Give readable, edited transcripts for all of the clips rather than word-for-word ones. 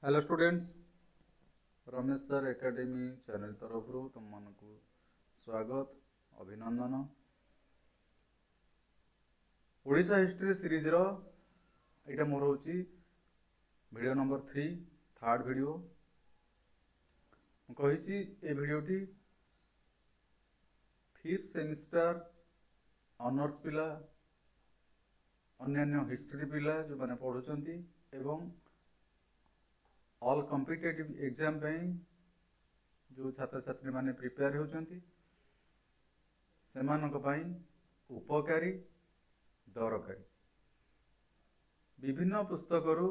Hello students, Ramesh sir academy channel तरफ तुम मन को स्वागत अभिनंदन। ओडिशा हिस्ट्री सीरीज रो एटा मोर होची वीडियो नंबर 3 थर्ड वीडियो। कही ए वीडियोटी फिफ्थ सेमिस्टर ऑनर्स पिला अन्य हिस्ट्री पिला जो माने पढ़ुचंती एवं ऑल कॉम्पिटिटिव एग्जाम जो छात्र छात्री माने प्रिपेयर होचंती सेमानक पई उपकारी दरकारी विभिन्न पुस्तकरू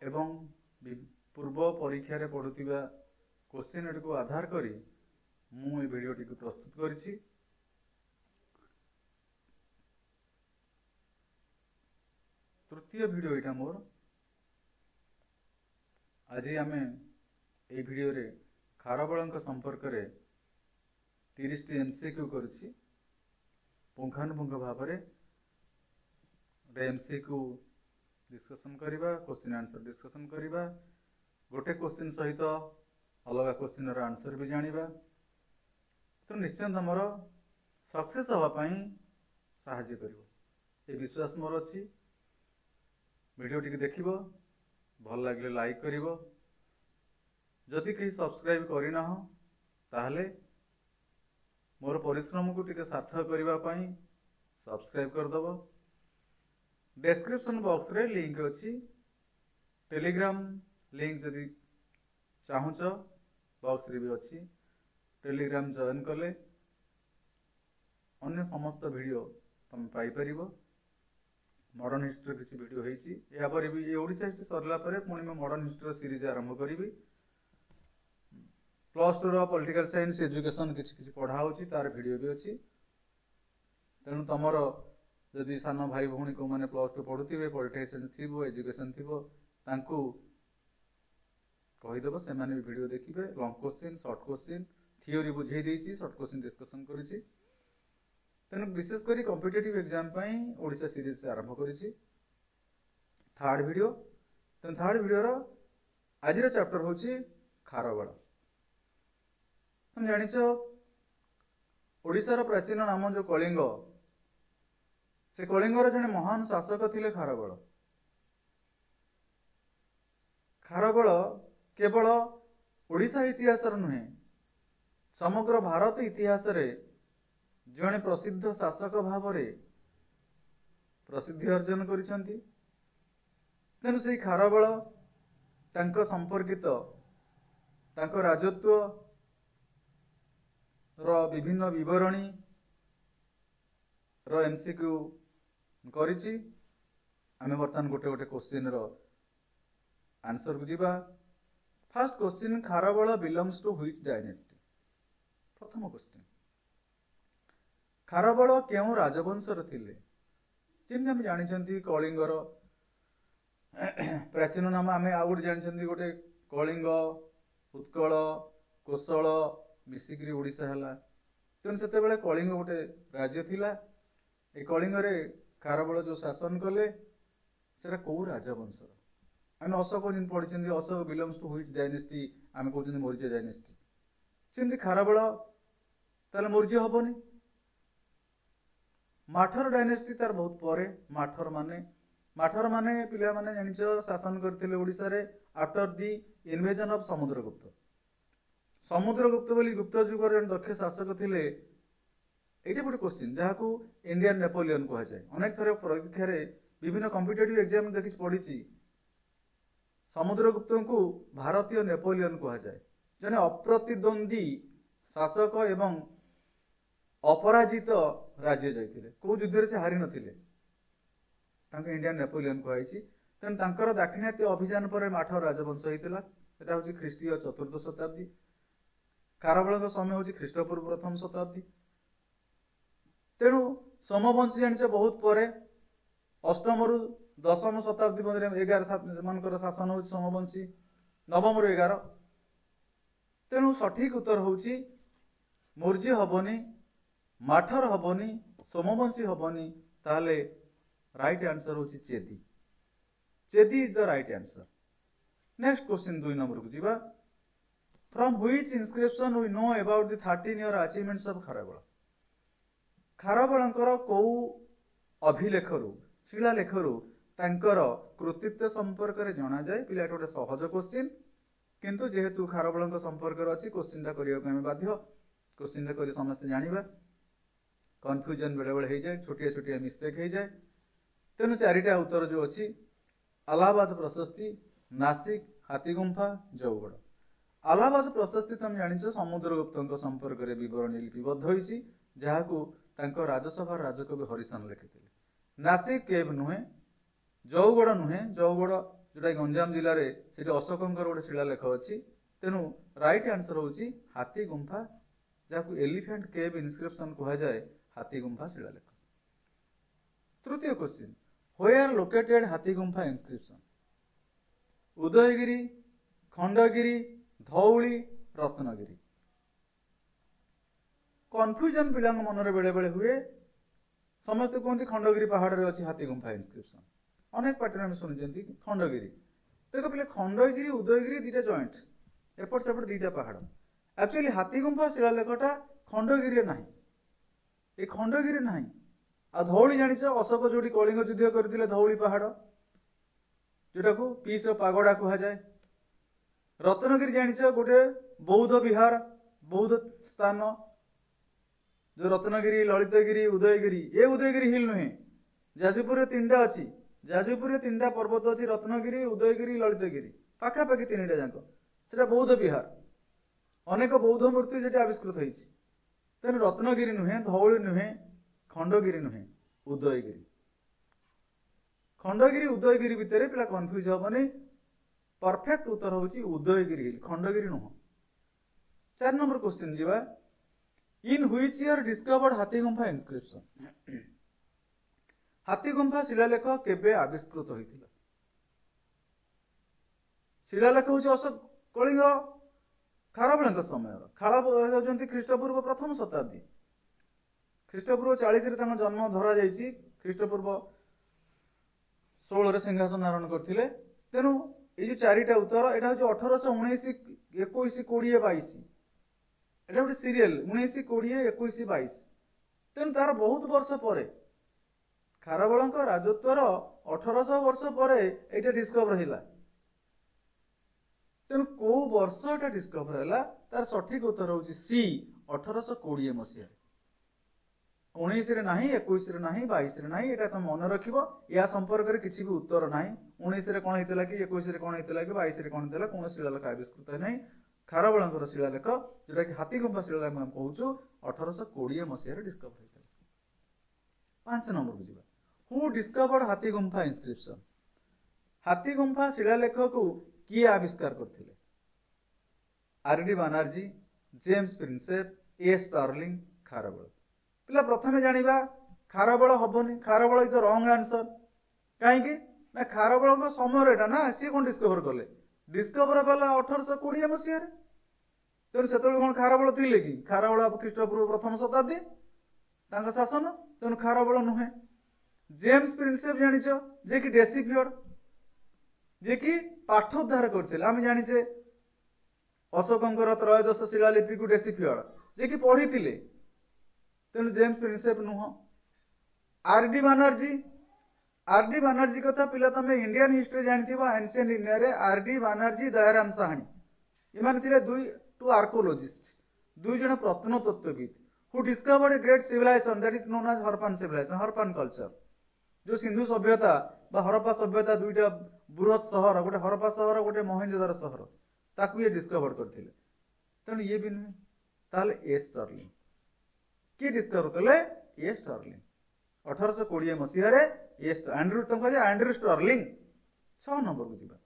एवं पूर्व परीक्षा रे पढ़ुतिबा क्वेश्चन को आधार करी मु ए वीडियोटी को प्रस्तुत करिछि। तृतीय वीडियो एटा मोर। आज आम ए वीडियो रे खारबल संपर्क रे 30 टी एमसीक्यू करुछि। पुंखानुपुंख भाव में एमसीक्यू डिस्कशन करिबा, क्वेश्चन आंसर डिस्कशन करिबा, गोटे क्वेश्चन सहित अलग क्वेश्चन रो आंसर भी जानिबा। तो निश्चय तुमर सक्सेस हवा पई सहायता करिवो ए विश्वास मोर अछि। वीडियो टिके देखिबो, भल लागले लाइक करिवो, जदि कहीं सब्सक्राइब करिना हो ताहले मोर परिश्रम को टिके सार्थक करबा पई सब्सक्राइब कर दबो। डिस्क्रिप्शन बॉक्स रे लिंक अछि, टेलीग्राम लिंक जदि चाहुच बॉक्स रे भी अछि। टेलीग्राम जॉइन कले अन्य समस्त वीडियो तुम पाई परिबो। मॉडर्न हिस्ट्री किसी वीडियो होईची या पर भी ये ओडिसा हिस्ट्री सरला परे पुणी मैं मॉडर्न हिस्ट्री सीरीज आरंभ करिवि। प्लस 2 रो पॉलिटिकल साइंस एजुकेशन किसी किसी पढ़ा होची तार वीडियो भी अछि। तेनु तमर जदि सान भाई भौणी को माने प्लस 2 पढुतिबे, पॉलिटिकल साइंस थिबो, एजुकेशन थिबो, तांकू कहि देबो से माने भी वीडियो देखिबे। Long question, short question, theory बुझाई देछि, शॉर्ट क्वेश्चन डिस्कशन करिछि। तेनु विशेष करी कॉम्पिटिटिव एग्जाम पई ओडिसा सीरीज से आरंभ करिछि। Third video. तेनु थर्ड वीडियो रो आज रो चैप्टर होछि खारबल। तुम जानिछो ओडिसा रो प्राचीन नाम जो कलिंग, से कलिंग रो जने महान शासक थिले खारबल। खारबल केवल ओडिसा इतिहास नुहे, समग्र भारत इतिहास रे जने प्रसिद्ध शासक भाव में प्रसिद्धि अर्जन करिसंती। तेनु से खारबल तांको संपर्कित तांको राजत्व रो विभिन्न विवरणी रो एमसीक्यू करिछि। आमे बर्तमान गोटे गोटे क्वेश्चन रो आंसर को जीवा। First question, Kharavela belongs to which dynasty? प्रथम क्वेश्चन, खारबल केउ राजवंशर थिले? जेमि हम जानिछंती कलिंगर प्राचीन नाम आमे आ गुड जानिछंती, गोटे कलिंग, उत्कल, कोशल मिसिक्री ओडिसा हला। तेन सेते बेले कलिंग गोटे राज्य थिला। ए कलिंग रे खारबल जो शासन कले सेटा को राजवंशर? आमे अशोक जिन पढिछंती, Ashok belongs to which dynasty? आमे कहउछंती मौर्य डायनेस्टी। सेमती खारबल ताले मौर्य हबनी। माठर डायनेस्टी तार बहुत परे। माठर माने पिला माने जानिछो शासन करथिले ओडिसा रे after the invasion of Samudragupta. Samudragupta बोली गुप्त युग रे दक्ष शासक थिले। एटा गोटे क्वेश्चन जाहाकू इंडियन नेपोलियन कहा जाय। अनेक थरे परीक्षा रे विभिन्न कॉम्पिटिटिव एग्जाम देखि पढिछि, समुद्रगुप्त को भारतीय नेपोलियन कहा जाय। जने अप्रतिद्वंदी शासक एवं अपराजित राज्य जाइथिले, को युद्ध से हारि नथिले, तांको इंडियन नेपोलियन कहैछि। तेन तांकर दाक्षिणात्य अभियान पर माठर राजवंश होइतिला। एटा होछि ख्रीष्टीय 4th शताब्दी। खारबल समय होछि ख्रीष्टपूर्व 1st शताब्दी। तेणु सोमवंशी जानिछ बहुत परे, 8म रु 10म शताब्दी मध्य 11 मानकर शासन होछि सोमवंशी, 9म रु 11। तेणु सठिक उत्तर होछि मौर्य हबनी, माठर हबनी, सोमवंशी हबनी, ताहले राइट आंसर होछि Chedi. Chedi is the right answer. Next question 2 number को जीवा। From which inscription we know about the 13 year achievements of Kharavela. खारबेलंकर को अभिलेखरु शिलालेखरु तांकर कृतित्व संपर्क रे जणा जाय। पिला गोटे सहज क्वेश्चन किंतु जेहेतु खारबेलंक संपर्क रे अछि क्वेश्चन ता करियो हम बाध्य। क्वेश्चन ता करी समस्त जानिबा। कंफ्यूजन बेले बेले हो जाए, छोटिया छोटिया मिस्टेक हो जाए। तेणु चारिटा उत्तर जो अच्छी अलाहाबाद प्रशस्ति, नासिक, हाथीगुंफा, जौगड़। अलाहाबाद प्रशस्ति तुम जान समुद्रगुप्त संपर्क में बरणी लिपिबद्ध होती जहाँ राजसभा राजकवि हरिसन लिखिते। नासिक केव नुहे, जौगड़ नुहे। जौगड़ जोटा गंजाम जिले में से अशोकंकर गोटे शिलालेख अच्छी। तेणु राइट आंसर होची हाथीगुंफा जहाँ एलिफेंट केव इनस्क्रिप्शन कह जाए। हाथीगुंफा शिलालेख। तृतीय question, where located Hathigumpha inscription? Udayagiri, Khandagiri, Dhauli, Ratnagiri. Confusion पिला मन में बेले बेले हुए। समस्त कहते खंडगिरी पहाड़ रे अच्छी हाथीगुंफा इनस्क्रिप्शन। अनेक पार्टी में शुणी खंडगिरी। देख पे खंडगिरी उदयगिरी दीटा जॉइंट, एपट सेपट दीटा पहाड़। एक्चुअली हाथीगुंफा शिलालेखटा खंडगिरी ना, ये खंडगिरी ना। आ धौली जान अशोक जो कलिंग युद्ध करते धौली पहाड़ जोटा को पीस पागोड़ा कह जाए। रत्नगिरी जान गोटे बौद्ध विहार, बौद्ध स्थान जो रत्नगिरी, ललितगिरी, उदयगिरी। ये उदयगिरी हिल नुहे, जाजपुर तीनटा अच्छी। जाजपुर तीनटा पर्वत अच्छी, रत्नगिरी, उदयगिरी, ललितगिरी पाखापाखि तीनटा जाक से बौद्ध विहार। अनेक बौद्ध मूर्ति से आविष्कृत होती। तेणु रत्नगिरी नुहे, धौली नुहे, खंडगिरी नुहे, उदयगिरी। खंडगिरी उदयगिरी भितर पिला कंफ्यूज हेनी। परफेक्ट उत्तर होची उदयगिरी हिल, खंडगिरी नुह। 4 नंबर क्वेश्चन जीवा। In which year discovered Hathigumpha inscription? Hathigumpha शिलालेख केबे आविष्कृत होइतिला? शिलालेख होची अशोक कलिंग खारबेलंक समय। खारबेल होचंती ख्रीष्टपूर्व प्रथम शताब्दी। ख्रीष्टपूर्व 40 रे तांको जन्म धरा जायछि। ख्रीष्टपूर्व 16 रे सिंहासन धारण करथिले। तेनु ए जो चारिटा उत्तर एटा होची 1819, 21, 20, 22। एटा गोटे सीरियल 19, 20, 21, 22। तेनु तार बहुत वर्ष परे खारबेलंक राजत्वर 1800 वर्ष परे एटा डिस्कवर हैला। तेणु को वर्ष एटा डिस्कवर हैला तार सठिक उत्तर होची सी 1820 मसीहा। 19 रे नाही, 21 रे नाही, 22 रे नाही। एटा तुम मन रखिबो। या संपर्क रे किछि भी उत्तर नाही। 19 रे कोन हेतला कि 21 रे कोन हेतला कि 22 रे कोन हेतला कोन शिलालेख आविष्कृत नाही। खारबेलंकर शिलालेख जोटा कि हाथीगुंफा शिलालेख हम कहूछु 1820 मसीहा रे डिस्कवर हैतला। 5 नंबर को जीवा। Who discovered Hathigumpha inscription? Hathigumpha शिलालेख को किए आविष्कार करथिले? R D Banerjee, James Prinsep, A Stirling, Kharavela. पिला प्रथमे जानिबा खारबेल हबनी। Kharavela is the wrong answer. काहेकि ना खारबेल को समय एटा ना सी कोन डिस्कवर करले? डिस्कवर वाला 1820 मसीहा रे। तेणु सेतବେଳେ कोन खारबेल थिले कि? खारबेल ख्रीष्टपूर्व प्रथम शताब्दी तांका शासन। तेणु खारबेल नुहे। जेम्स प्रिंसेप जानिछ जे कि डेसिफियर्ड, जे कि पाठ उद्धार करथिले। आमे जानिछे अशोकंकर त्रयोदश शिलालिपि को डेसिफियर्ड जे कि पढ़िथिले। तेणु जेम्स प्रिंसेप नुह। आरडी बनर्जी, आरडी बनर्जी कथा पिला तमे इंडियन हिस्ट्री जानिथिबो। एंशिएंट इंडिया रे आरडी बनर्जी, दयाराम साहनी इमान थिले टू आर्कोलॉजिस्ट, दुई जण प्रत्नतत्वविद who discovered a great civilization that is known as Harappan civilization, Harappan culture. जो सिंधु सभ्यता बा हरप्पा सभ्यता दुईटा बृहत सहर, गोटे हरप्पा सहर, गोटे मोहेंजोदारो सहर, ताकू ये डिस्कवर करथिले। तेणु ये भी नुहे। ताले ए स्टार्लिंग किए डिस्कवर कले? ए स्टार्लिंग 1820 मसीहा रे एंड्रू तुम कहे एंड्रू स्टार्लिंग। 6 नंबर को जीवा।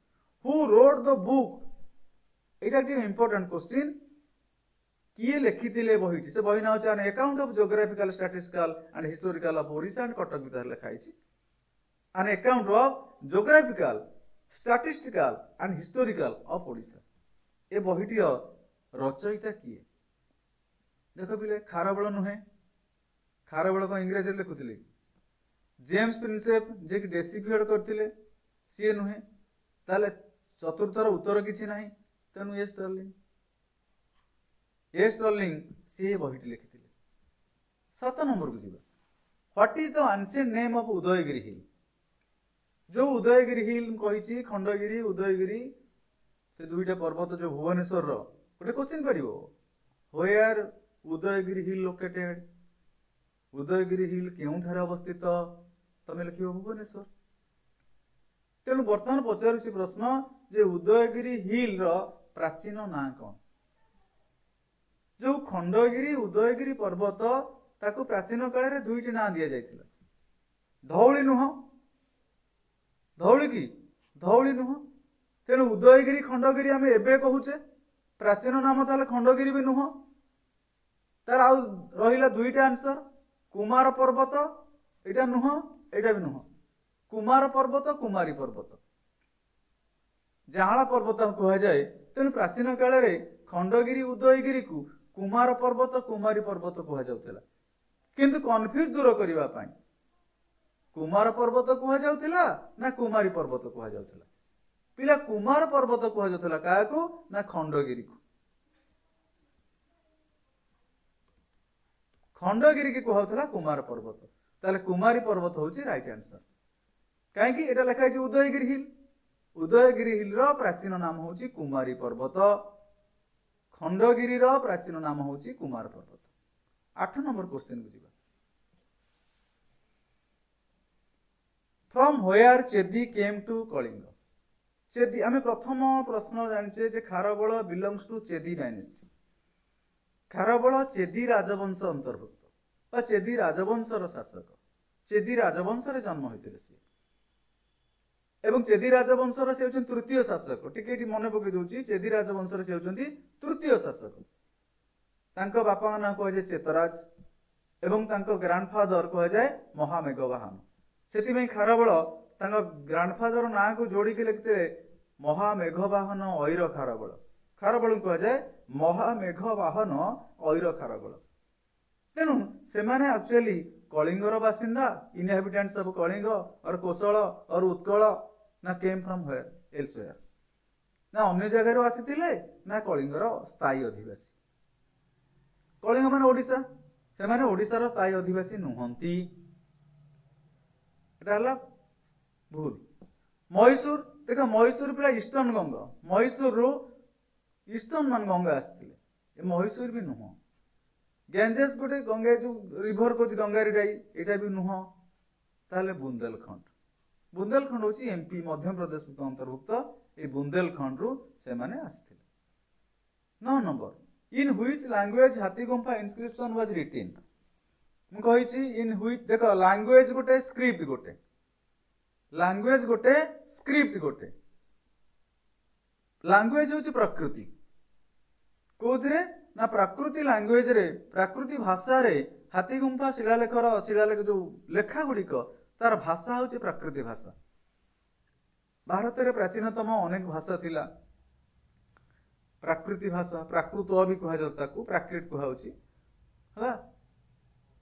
Who wrote the book? एटा एक इंपोर्टेंट क्वेश्चन। किए लिखिथिले बहिटी? से बही ना होची an account of geographical, statistical and historical of Odisha and Cuttack विद्यालय लिखा है। An account of geographical, statistical and historical of Odisha. ए बहिटी रचयिता किए? देख पिले खारबेल नुहे। खारबेल को इंग्रेजी लिखुथिले। जेम्स प्रिंसेप जे कि डेसिफियर्ड करथिले। सी नुहे ताले चतुर्थर उत्तर किसी ना तेणु ए स्टर्लिंग सी बहीटी लिखी 7 नंबर को जीवा what is the ancient name of Udayagiri hill जो उदयगिरी हिल कही खंडगिरी उदयगिरी से दुईटा पर्वत जो भुवनेश्वर गोटे क्वेश्चन पड़ो where Udayagiri hill located Udayagiri hill केउठारे अवस्थित तमे लिख भुवनेश्वर तेणु बर्तमान पचारुची प्रश्न जे उदयगिरी हिल रो प्राचीन ना कौन जो खंडगिरी उदयगिरी पर्वत ताकू प्राचीन काल रे दुईटी ना दिया जाइथिला धौली नुह धौली की धौली नुह तेणु उदयगिरी खंडगिरी आम एबे कहूचे प्राचीन नाम ताले खंडगिरी भी नुह तार आउ रहिला दुईटा आंसर कुमार पर्वत एटा नुह एटा भी नुह कुमार पर्वत कुमारी पर्वत जाहला पर्वत कह जाए तेणु प्राचीन काल रे खंडगिरी उदयगिरी को कुमार पर्वत कुमारी पर्वत कह जाउतिला किंतु कन्फ्यूज दूर करिवा पाई कुमार पर्वत कह जाउतिला ना कुमारी पर्वत कह जाउतिला पिला कुमार पर्वत कह जाउतिला काको ना खंडगिरी को खंडगिरी की कहउतिला कुमार पर्वत ताले कुमारी पर्वत होची राइट आंसर काहे कि एटा लिखा है उदयगिरी हिल रो प्राचीन नाम होची कुमारी पर्वत खंडगिरी रो प्राचीन नाम होची कुमार पर्वत 8 नंबर क्वेश्चन को जीवा from where Chedi came to Kalinga Chedi आमे प्रथम प्रश्न जानिचे जे Kharavela belongs to Chedi dynasty Kharavela Chedi राजवंश अंतर्भुक्त बा चेदी राजवंशर शासक चेदी राजवंश रे जन्म होइतिले से एवं चेदी राजवंशर से होचन तृतीय शासक टिके मन पकई दूची चेदी राजवंशर से होचंती तृतीय शासक तांको बापा ना कह जाए चेतराज एवं तांको ग्रांडफादर कह जाए महामेघवाहन सेति खारबळ तांको ग्रांडफादर ना को जोड़ी के लिखते महामेघवाहन ऐर खारबळ खारबळ कह जाए महामेघवाहन ऐर खारबळ तेणु से माने एक्चुअली कलिंगर बासिंदा इनहेबिटेंट्स ऑफ कलिंग और कोशल और उत्कल ना केम फ्रॉम व्हेयर एल्सवेयर ना अन्य जगह आसीथिले ना कलिंगर स्थायी अधिवासी कलिंग माने ओडिशा से माने ओडिशार स्थायी अधिवासी नुहंती एटा हला भूल मैसूर देख मैसूर पिला ईस्टर्न गंगा मैसूर रो ईस्टर्न मान गंगा आसीथिले ए मैसूर भी नुह गैंजेस गोटे गंगा जो रिभर को गंगारीटाई एटा भी नुह ताले बुंदेलखंड होची एमपी मध्य प्रदेश अंतर्भुक्त ए बुंदेलखंड रु से माने आसीथिले 9 number in which language Hathigumpha inscription was written मु कहिछि इन व्हिच देखो लैंग्वेज गोटे स्क्रिप्ट गोटे लैंग्वेज गोटे स्क्रिप्ट गोटे लैंग्वेज होची प्रकृति कोथरे ना प्रकृति लैंग्वेज रे प्रकृति भाषा रे हाथीगुंफा शिलालेख जो लेखा गुड़िक तार भाषा होची प्रकृति भाषा भारत रे प्राचीनतम अनेक भाषा थिला प्राकृति भाषा प्राकृत भी कह जाता को प्राकृत कहउची हला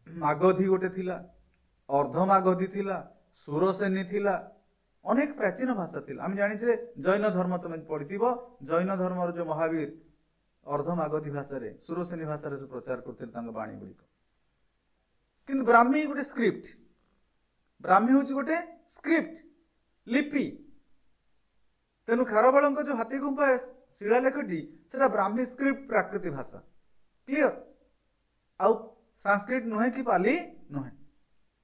मागधी गोटे थिला अर्धमागधी थिला सुरसेनी थिला अनेक प्राचीन भाषा थिला हम जानि छे जैन धर्म तुम पढ़िथिबो जैन धर्म जो महावीर अर्धमागधी भाषा रे सुरसेनी भाषा रे प्रचार करते बाणी गुड़िक किंतु ब्राह्मी गोटे स्क्रिप्ट ब्राह्मी हूँ गोटे स्क्रिप्ट लिपि तेणु खारबळ जो हाथीगुंफा शिलालेखटी से ब्राह्मी स्क्रिप्ट प्राकृतिक भाषा क्लियर आउ संस्कृत नुहे कि पाली नुहे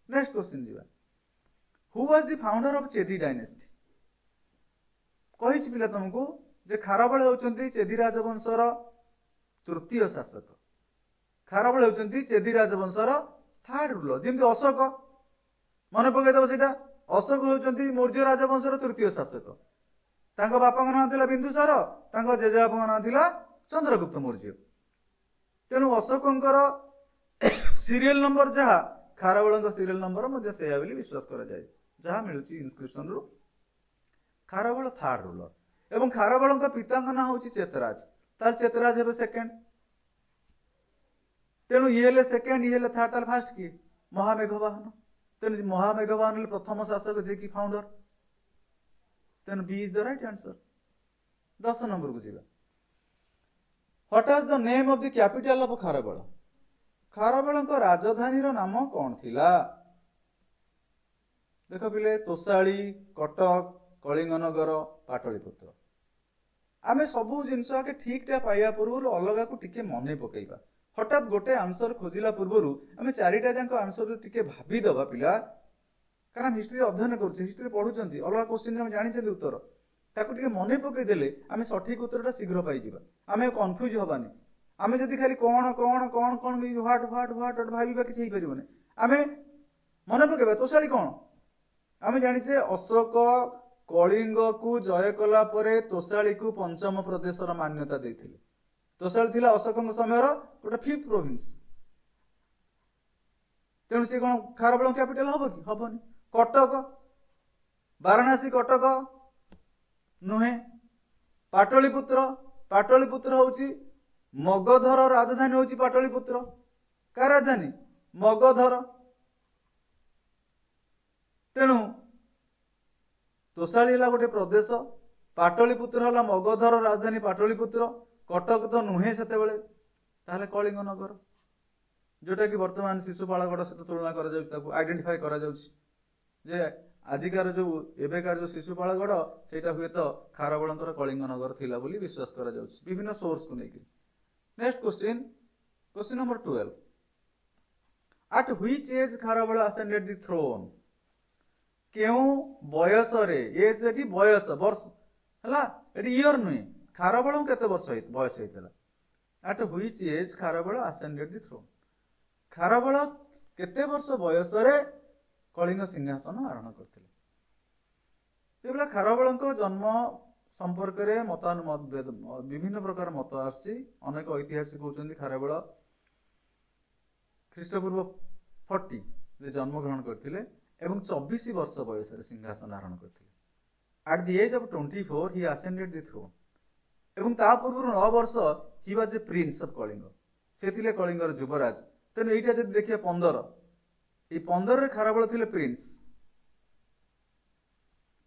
नेक्स्ट क्वेश्चन जीवा who was the founder of Chedi dynasty कहि पिला तुमको जे खारबळ होचंती चेदी राजवंशर तृतीय शासक खारबळ होचंती चेदी राजवंशर थर्ड रूलर जेमती अशोक मन पकई दब सेटा अशोक होचंती मौर्य राजवंशर तृतीय शासक तांको बापा ना थिला बिंदुसार तांको जेजेबापा ना थिला चंद्रगुप्त मौर्य तेणु अशोकंकर सीरियल नंबर जहा खारबळ सीरियल नंबर मध्य सेया बोली विश्वास करा जाय जहा मिलुची इनस्क्रिप्शन रु खारबळ थर्ड रूलर एवं खारबळ पिता ना होची चेतराज तार चेतराज हेबे सेकंड तेणु ये हेले सेकंड ये हेले थर्ड तार फर्स्ट की महामेघवाहन तेणु महामेघवाहन प्रथम शासक जे की फाउंडर ତେଣୁ B is the right answer. 10 number को जीवा. What was the name of the capital of Kharavela? Kharavela को राजधानी रो नाम कौन थिला? देखो पिले तोसाली, कटक, कलिंगनगर, पाटलिपुत्र. आमे सबू जिनस के ठीक टा पाइबा पूर्व अलग को टिके मने पकेइबा. हठात गोटे आंसर खोजिला पूर्व आमे चारिटा जांको आंसर टिके भाबी दबा पिला. कारण हिस्ट्री अध्ययन करछ, हिस्ट्री पढुचंती, अलग क्वेश्चन हम जानिचंती उत्तर. ताको टिके मने पकेइ देले आमे सठिक उत्तरटा शीघ्र पाइ जिबा. आमे कंफ्यूज होबानी. आमे जदी खाली कोन कोन कोन कोन व्हाट भाबिबा किछ हेइ परिबोने. आमे मने पकेबा तोसाली कोन? आमे जानिछे अशोक कलिंग को जय कला परे तोसाली को पंचम प्रदेश मान्यता देथिले. तोसाली थिला अशोक समय गोटे 5th प्रोविंस. तेणु सी कौन खारबेल कैपिटल हम कि हेनी. कटक वाराणसी कटक नुहे. पाटलिपुत्र पाटलिपुत्र होची मगधर राजधानी होची पाटलिपुत्र. का राजधानी? मगधर. तेणु तोसाली है गोटे प्रदेश, पाटलिपुत्र है मगधर राजधानी पाटलिपुत्र, कटक तो नुहे से कलिंगनगर जोटा कि वर्तमान शिशुपालगढ़ सहित तुलना कर आइडेंटिफाई जे आजिकार जो एबेकार जो शिशुपालगढ़ सेटा हुए तो खारबेल कलिंगनगर थिला बोली विश्वास करा जाउछि विभिन्न सोर्स को लेकर. Next question, question number 12. At which age Kharavela ascended the throne? केउ बयस रे एज एटी बयस वर्ष हला एटी ईयर नुहे. खारबेल केते वर्ष बयस हेतला? At which age Kharavela ascended the throne? Kharavela केते वर्ष बयस रे कलिंग सिंहासन आरोहण करथिले? तेबला खारबेल को जन्म संपर्क रे मतानुमत विभिन्न प्रकार मत आछि. अनेक ऐतिहासिक कहउछन्ती खारबेल ख्रीष्टपूर्व 40 जे जन्म ग्रहण करथिले एवं 24 वर्ष बयस रे सिंहासन आरोहण करथिले. At the age of 24 he ascended the throne. एवं ता पूर्व 9 वर्ष he was a prince of Kalinga. से थिले कलिंगर युवराज. तेनु एटा जदि देखिए 15 ए 15 रे खारबेल थिले प्रिंस.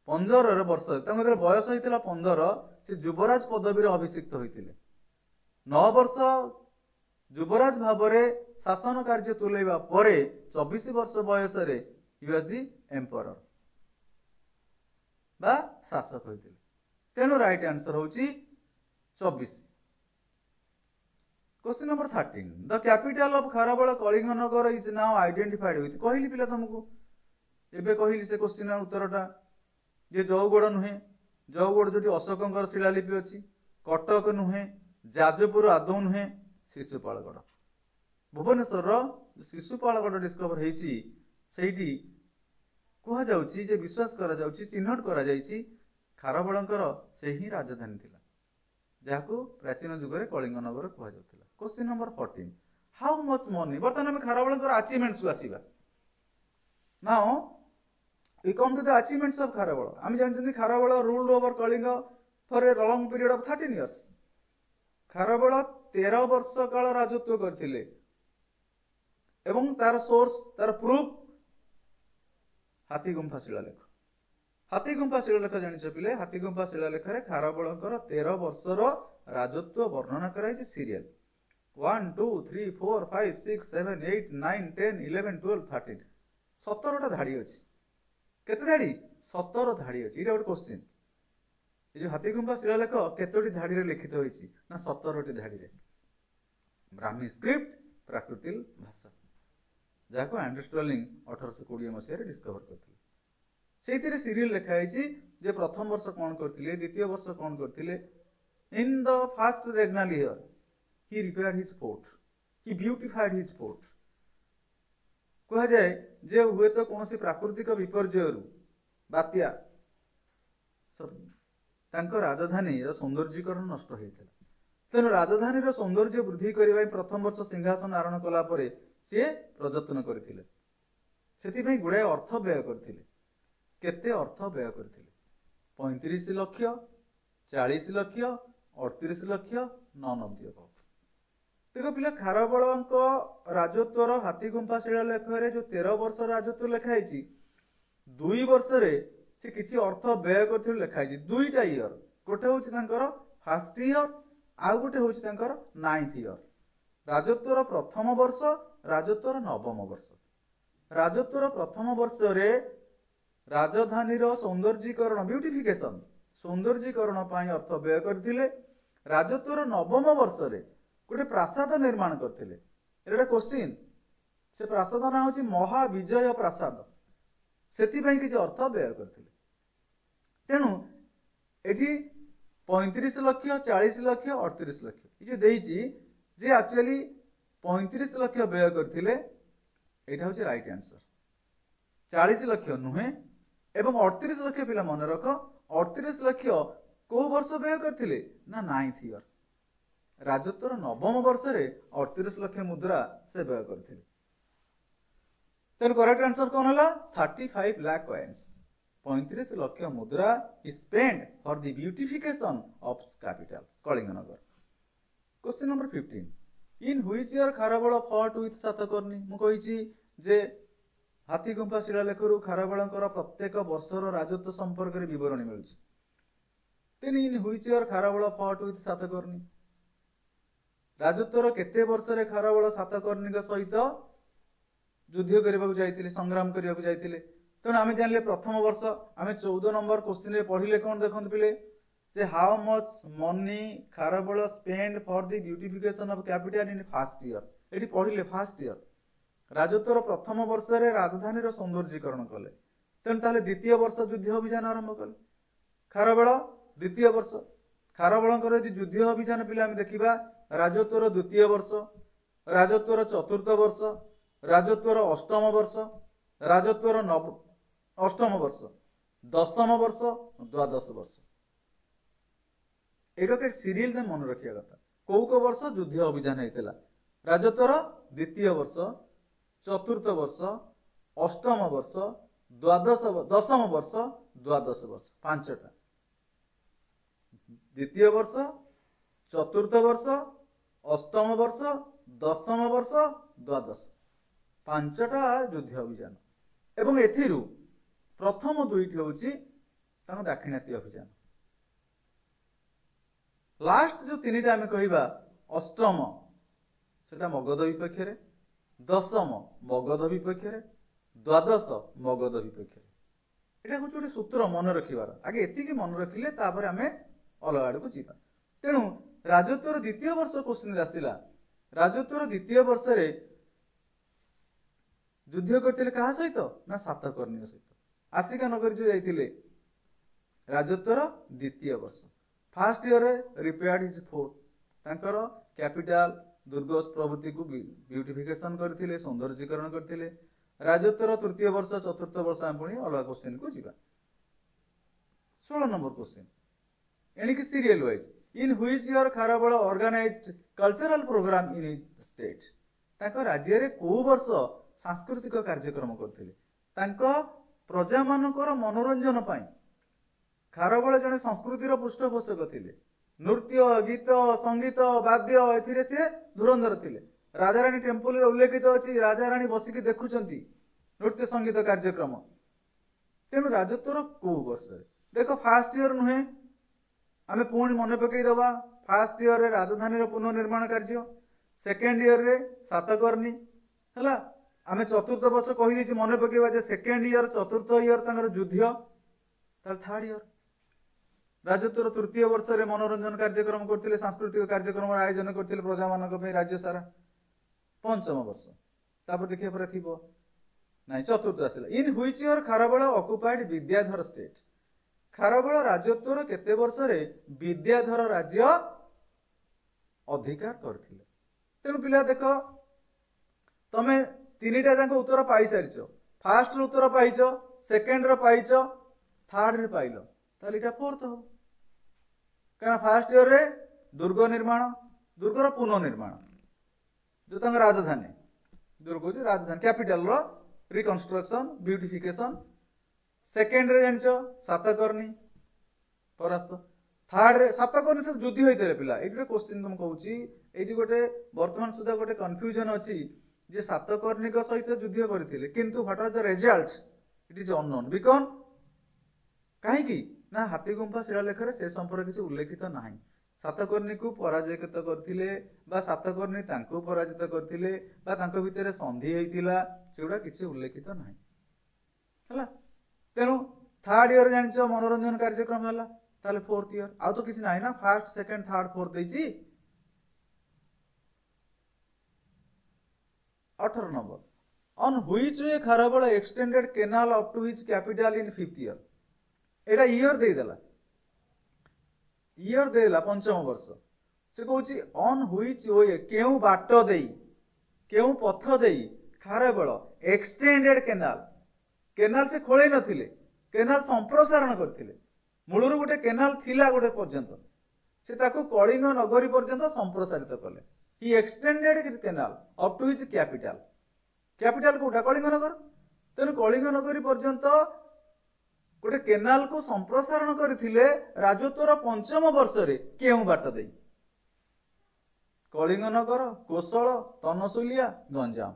15 रे वर्ष तांगर बयस होइतिला 15 से युवराज पदवी रे अभिषिक्त होइतिले. 9 वर्ष युवराज भाबरे शासन कार्य तुलेबा परे 24 वर्ष बयस रे he was the emperor बा शासक होइतिले. तेनु राइट आंसर होची 24. Question number 13. The capital of Kharavela Kalinganagar is now identified with. कहली पिला तुमको एबे कहली से क्वेश्चन उत्तरटा जे जौगड़ नुहे. जौगड़ जोटी अशोकंकर शिलालिपि अछि. कटक नुहे. जाजपुर आदौ नुहे. शिशुपालगढ़. भुवनेश्वर शिशुपालगढ़ डिस्कवर हेची सेठी कहा जाउची जे विश्वास करा जाउची चिन्हट करा जाइची खारबेलंकर से ही राजधानी थिला जाको प्राचीन युग रे कलिंगनगर कहा जाउतिला. Question number 14. How much money? बर्तमान हम खारबेलंकर अचीवमेंट्स को आसीबा. Now we come to the achievements of Kharavela. हम जानछन्ती Kharavela ruled over Kalinga for a long period of 13 years. Kharavela 13 वर्ष काल राजत्व करथिले एवं तार सोर्स तार प्रूफ हाथीगुंफा शिलालेख. हाथीगुंफा शिलालेख जानिछ पिले. हाथीगुंफा शिलालेख रे खारबेलंकर 13 वर्षर राजत्व वर्णना कराइछि. सीरियल 1 2 3 4 5 6 7 8 9 10 11 12 13 17 टा धाड़ी अछि. केते धाड़ी? 17 धाड़ी अछि. इरा क्वेश्चन. ए जो हाथीगुंफा शिलालेख केतोटी धाड़ी रे लिखित होइछि ना 17 टी धाड़ी रे. ब्राह्मी स्क्रिप्ट प्राकृतिक भाषा जाको एंड्रयू स्टर्लिंग 1820 मसीह रे डिस्कवर करथिले. सेतिरे सीरियल लिखा हैछि जे प्रथम वर्ष कोन करथिले, द्वितीय वर्ष कोन करथिले. In the first regnal year he repaired his fort, he beautified his fort. कहा जाए जे हुए तो कोनोसी प्राकृतिक विपर्यय बात्या तांको राजधानी रो सौंदर्यीकरण नष्ट होइथिला. तेणु राजधानी रो सौंदर्य वृद्धि करबा प्रथम वर्ष सिंहासन आरोहण कला परे से प्रयत्न करथिले. सेति भाई गुडे अर्थ व्यय करथिले. केते अर्थ व्यय करथिले? 35 lakh, 40 lakh, 38 lakh, none of the above. देखो पिला खारबेलंको राजत्वर हाथीगुंफा शिलालेख रे जो 13 वर्ष राजत्व लिखाई 2 वर्ष रे से किसी अर्थ व्यय कर लिखाई दुईटा इयर गोटे हूँ फास्ट इयर आउ गोटे हूँ 9th इयर राजत्वर प्रथम वर्ष राजत्वर नवम वर्ष राजत्वर प्रथम वर्ष रे राजधानी सौंदर्यीकरण ब्यूटिफिकेशन सौंदर्यीकरण अर्थ व्यय करथिले राजत्वर नवम वर्ष रे गोटे प्रासाद निर्माण करथिले एटा क्वेश्चन से प्रासाद ना होची महाविजय प्रासाद सेतिपई किछि अर्थ व्यय करथिले तेणु एठी 35 लाख 40 लाख 38 लाख ये जो देइछि जे एक्चुअली 35 लाख व्यय करथिले एटा होची राइट आंसर 40 लाख नुहे एवं 38 लाख पिला मन रख 38 लाख को वर्ष व्यय करथिले ना 9th इयर राजत्वर नवम वर्ष रे 38 लाख मुद्रा से व्यय करथिले तेन करेक्ट आंसर कौन है 35 लाख कॉइन्स 35 लाख मुद्रा spend for the beautification of capital Kalinganagar question number 15 in which year Kharavela fought with Satakarni मु कहिछि जे हाथीगुंफा शिलालेखरु खारबेलंकर प्रत्येक वर्षर राजत्व संपर्क रे विवरणी मिलुछि तेन in which year Kharavela fought with Satakarni राजत्वर केते वर्ष रे खारबेल सातकर्णी सहित युद्ध करने जाइए संग्राम करने जाइए तेणु आम जानले प्रथम वर्ष आम 14 नंबर क्वेश्चन रे पढ़िले कौन देखते पिले जे how much money Kharavela spend for the beautification of capital in first year एटी पढ़िले फास्ट ईयर राजत्वर प्रथम वर्ष रे राजधानी सौंदर्यीकरण कले तेणु ताले द्वितीय वर्ष युद्ध अभियान आरंभ कले खारबेल द्वितीय वर्ष खारबेलंकर यदि युद्ध अभियान पिले आम देखा राजत्वर द्वितीय वर्ष राजत्वर चतुर्थ वर्ष राजत्वर अष्टम वर्ष राजत्वर अष्टम वर्ष दशम वर्ष द्वादश वर्ष ये सीरियल मन रखा कथा कौ वर्ष युद्ध अभियान होता राजत्वर द्वितीय वर्ष चतुर्थ वर्ष अष्टम वर्ष दशम वर्ष द्वादश वर्ष 5टा द्वितीय वर्ष चतुर्थ वर्ष अष्टम वर्ष दशम वर्ष द्वादश 5टा युद्ध अभियान एवं एथिरु प्रथम दुईटी होची दाक्षिणात्य अभियान लास्ट जो 3टा आम कहवा अष्टम सेटा मगध विपक्ष रे दशम मगध विपक्ष रे द्वादश मगध विपक्ष रे एटा गोटे सूत्र मन रखिबार आगे एतिकी मन रखिले तापर आमे अलग आड़ को जीवा तेणु राजत्वर द्वितीय वर्ष क्वेश्चन आसिला राजत्वर द्वितीय वर्ष रे युद्ध करते क्या सहित ना सातकर्णी सहित आसिका नगर जो जाइए राजत्वर द्वितीय वर्ष fast year repaired his fort तांकर कैपिटल दुर्ग प्रभृति को ब्यूटिफिकेशन करथिले सौंदर्यीकरण करथिले राजत्वर तृतीय वर्ष चतुर्थ वर्ष हम पुणी अलग क्वेश्चन को जीवा 16 नंबर क्वेश्चन एणिकी serial wise in which year Kharavela organized cultural program in state तांको राज्य रे को वर्ष सांस्कृतिक कार्यक्रम करथिले प्रजा मानकर मनोरंजन पाई खारबेल जने संस्कृतिर पृष्ठपोषक थिले नृत्य गीत संगीत वाद्य एथिरे से धुरंधर थिले राजाराणी टेम्पल रे उल्लेखित अछि राजाराणी बसिक देखुचंती नृत्य संगीत कार्यक्रम तेणु राजत्वर को वर्ष देख फास्ट ईयर नुहे आमे पुणी मन पकई दबा फास्ट ईयर रे राजधानी पुनर्निर्माण कार्य सेकेंड ईयर रे सातकर्णी हला आमे चतुर्थ वर्ष कही देछि मन पकेबा जे सेकेंड ईयर चतुर्थ ईयर तांकर युद्ध तार थर्ड ईयर राजत्वर तृतीय वर्ष रे मनोरंजन कार्यक्रम करथिले सांस्कृतिक कार्यक्रम आयोजन करथिले प्रजा मानक पे राज्य सारा पंचम वर्ष तापर देखिए पर थिबो नाही चतुर्थ आसिला in which year Kharavela occupied Vidyadhara state Kharavela राजत्वर केते वर्ष रे विद्याधर राज्य अधिकार करथिले तेणु पिला देख तमे 3टा जाक उत्तर पाई सारिच फास्ट रो उत्तर पाइच सेकेंड रो पाइच थर्ड रे पाइलो ताले इटा फोर्थ हो कना फास्ट ईयर रे दुर्ग निर्माण दुर्गर पुनर्निर्माण जो तंग राजधानी दुर्ग होची राजधानी कैपिटल रो रिकंस्ट्रक्शन ब्यूटिफिकेशन सेकेंड रे जानचो सातकर्णी परास्त थर्ड रे सातकर्णी से युद्ध होइतले पिला एठी क्वेश्चन तुम कहूची एठी गोटे वर्तमान सुधा गोटे कंफ्यूजन अछि जे सातकर्णी सहित युद्ध करथिले किंतु what was the result it is unknown because କାହିଁକି ନା ହାତୀ ଗୁମ୍ଫା ଶିଳାଲେଖରେ ସେ ସମ୍ପର୍କରେ କିଛି ଉଲ୍ଲେଖିତ ନାହିଁ। ସାତକର୍ଣ୍ଣୀକୁ ପରାଜୟିତ କରିଥିଲେ ବା ସାତକର୍ଣ୍ଣୀ ତାଙ୍କୁ ପରାଜିତ କରିଥିଲେ ବା ତାଙ୍କ ଭିତରେ ସନ୍ଧି ହେଇଥିଲା, ସେଗୁଡା କିଛି ଉଲ୍ଲେଖିତ ନାହିଁ ହେଲା। ତେଣୁ ଥାର୍ଡ ଇୟର ଜାଣିଛ ମନୋରଞ୍ଜନ କାର୍ଯ୍ୟକ୍ରମ ହେଲା, ତାହେଲେ ଫୋର୍ଥ ଇୟର ଆଉ ତ କିଛି ନାହିଁ ନା, ଫାର୍ଷ୍ଟ ସେକେଣ୍ଡ ଥାର୍ଡ ଫୋର୍ଥ ଦେଇଛି। 18 number, on which way Kharavela extended canal up to his capital in 5th year। ଏଇଟା ଇୟର ଦେଇଦେଲା, ଇୟର ଦେଇଦେଲା ପଞ୍ଚମ ବର୍ଷ। ସେ କହୁଛି on which way, କେଉଁ ବାଟ ଦେଇ, କେଉଁ ପଥ ଦେଇ ଖାରବେଳ extended canal, କେନାଲ ସେ ଖୋଳେଇ ନଥିଲେ, କେନାଲ ସମ୍ପ୍ରସାରଣ କରିଥିଲେ। ମୂଳରୁ ଗୋଟେ କେନାଲ ଥିଲା ଗୋଟେ ପର୍ଯ୍ୟନ୍ତ, ସେ ତାକୁ କଳିଙ୍ଗ ନଗରୀ ପର୍ଯ୍ୟନ୍ତ ସମ୍ପ୍ରସାରିତ କଲେ। He extended canal up to his capital. Capital କୋଉଟା? କଳିଙ୍ଗ ନଗର। ତେଣୁ କଳିଙ୍ଗ ନଗରୀ ପର୍ଯ୍ୟନ୍ତ ଗୋଟେ କେନାଲକୁ ସମ୍ପ୍ରସାରଣ କରିଥିଲେ ରାଜତ୍ୱର ପଞ୍ଚମ ବର୍ଷରେ। କେଉଁ ବାଟ ଦେଇ? କଳିଙ୍ଗ ନଗର, କୋଶଳ, ତନସୁଲିଆ, ଗଞ୍ଜାମ।